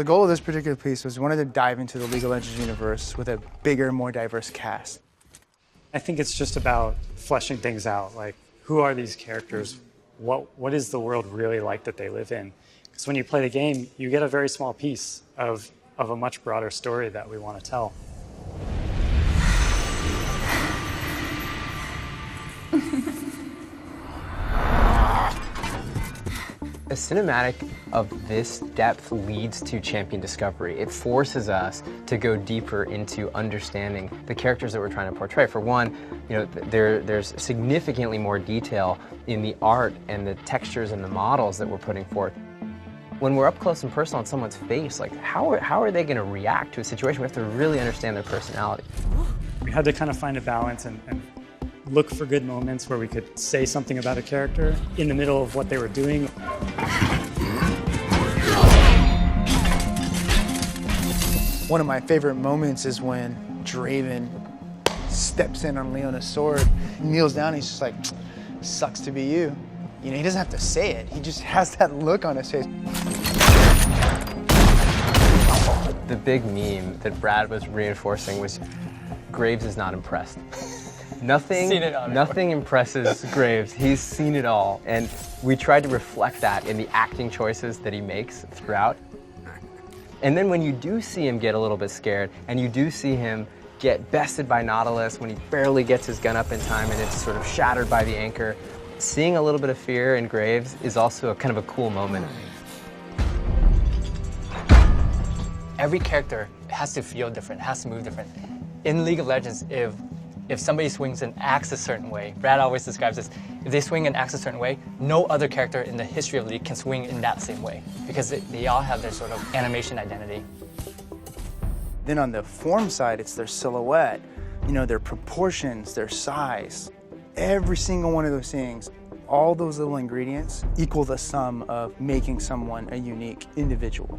goal of this particular piece was we wanted to dive into the League of Legends universe with a bigger, more diverse cast. I think it's just about fleshing things out, like who are these characters? What is the world really like that they live in? Because when you play the game, you get a very small piece of a much broader story that we want to tell. A cinematic of this depth leads to champion discovery. It forces us to go deeper into understanding the characters that we're trying to portray. For one, there's significantly more detail in the art and the textures and the models that we're putting forth. When we're up close and personal on someone's face, like how are they going to react to a situation? We have to really understand their personality. We had to kind of find a balance and look for good moments where we could say something about a character in the middle of what they were doing. One of my favorite moments is when Draven steps in on Leona's sword, kneels down, he's just like, sucks to be you. You know, he doesn't have to say it, he just has that look on his face. The big meme that Brad was reinforcing was Graves is not impressed. Nothing impresses Graves. He's seen it all. And we tried to reflect that in the acting choices that he makes throughout. And then when you do see him get a little bit scared, and you do see him get bested by Nautilus when he barely gets his gun up in time and it's sort of shattered by the anchor, seeing a little bit of fear in Graves is also kind of a cool moment. Every character has to feel different, has to move different. In League of Legends, if somebody swings and acts a certain way, Brad always describes this, if they swing and act a certain way, no other character in the history of the League can swing in that same way, because they all have their sort of animation identity. Then on the form side, it's their silhouette, you know, their proportions, their size. Every single one of those things, all those little ingredients equal the sum of making someone a unique individual.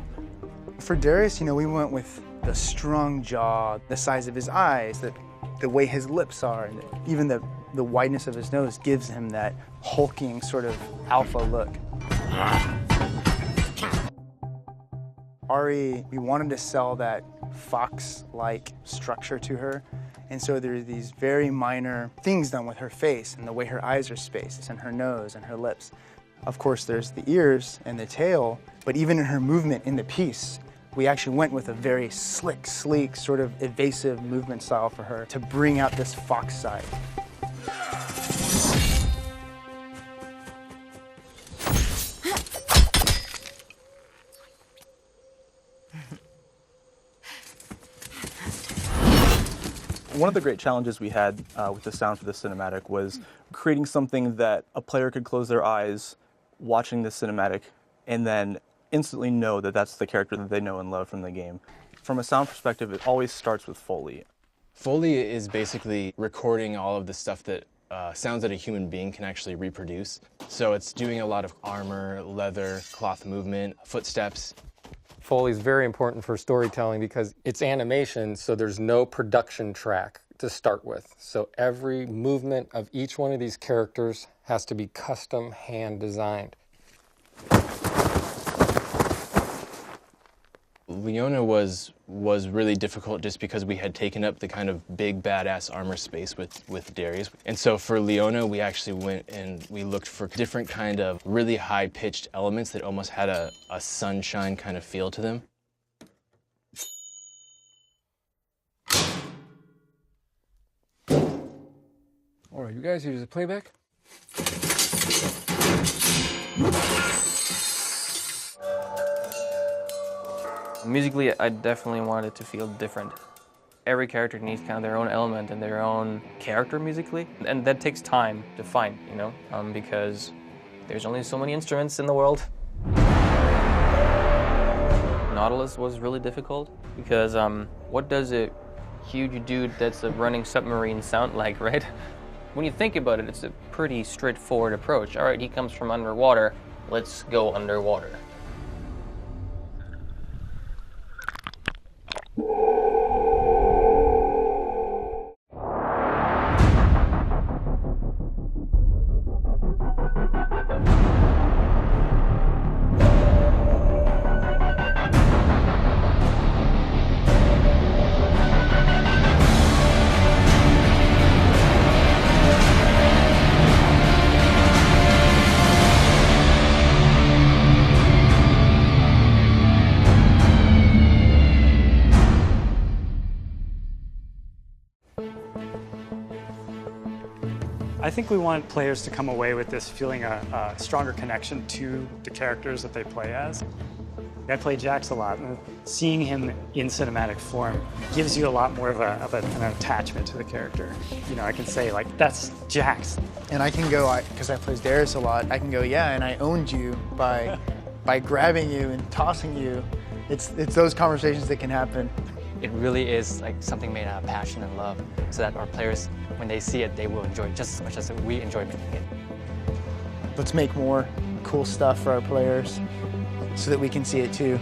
For Darius, you know, we went with the strong jaw, the size of his eyes, the way his lips are, and even the wideness of his nose gives him that hulking sort of alpha look. Ari, we wanted to sell that fox-like structure to her, and so there are these very minor things done with her face and the way her eyes are spaced and her nose and her lips. Of course, there's the ears and the tail, but even in her movement in the piece, we actually went with a very slick, sleek, sort of evasive movement style for her to bring out this fox side. One of the great challenges we had with the sound for the cinematic was creating something that a player could close their eyes watching the cinematic and then instantly know that that's the character that they know and love from the game. From a sound perspective, it always starts with foley. Foley is basically recording all of the stuff that sounds that a human being can actually reproduce. So it's doing a lot of armor, leather, cloth movement, footsteps. Foley is very important for storytelling because it's animation, so there's no production track to start with. So every movement of each one of these characters has to be custom hand designed. Leona was really difficult just because we had taken up the kind of big badass armor space with Darius. And so for Leona, we actually went and we looked for different kind of really high-pitched elements that almost had a sunshine kind of feel to them. All right, you guys use the playback? Musically, I definitely wanted it to feel different. Every character needs kind of their own element and their own character musically, and that takes time to find, you know, because there's only so many instruments in the world. Nautilus was really difficult because what does a huge dude that's a running submarine sound like, right? When you think about it, it's a pretty straightforward approach. All right, he comes from underwater, let's go underwater. I think we want players to come away with this feeling a stronger connection to the characters that they play as. I play Jax a lot, and seeing him in cinematic form gives you a lot more of an attachment to the character. You know, I can say, like, that's Jax. And I can go, because I play Darius a lot, I can go, yeah, and I owned you by grabbing you and tossing you. It's those conversations that can happen. It really is like something made out of passion and love, so that our players, when they see it, they will enjoy it just as much as we enjoy making it. Let's make more cool stuff for our players so that we can see it too.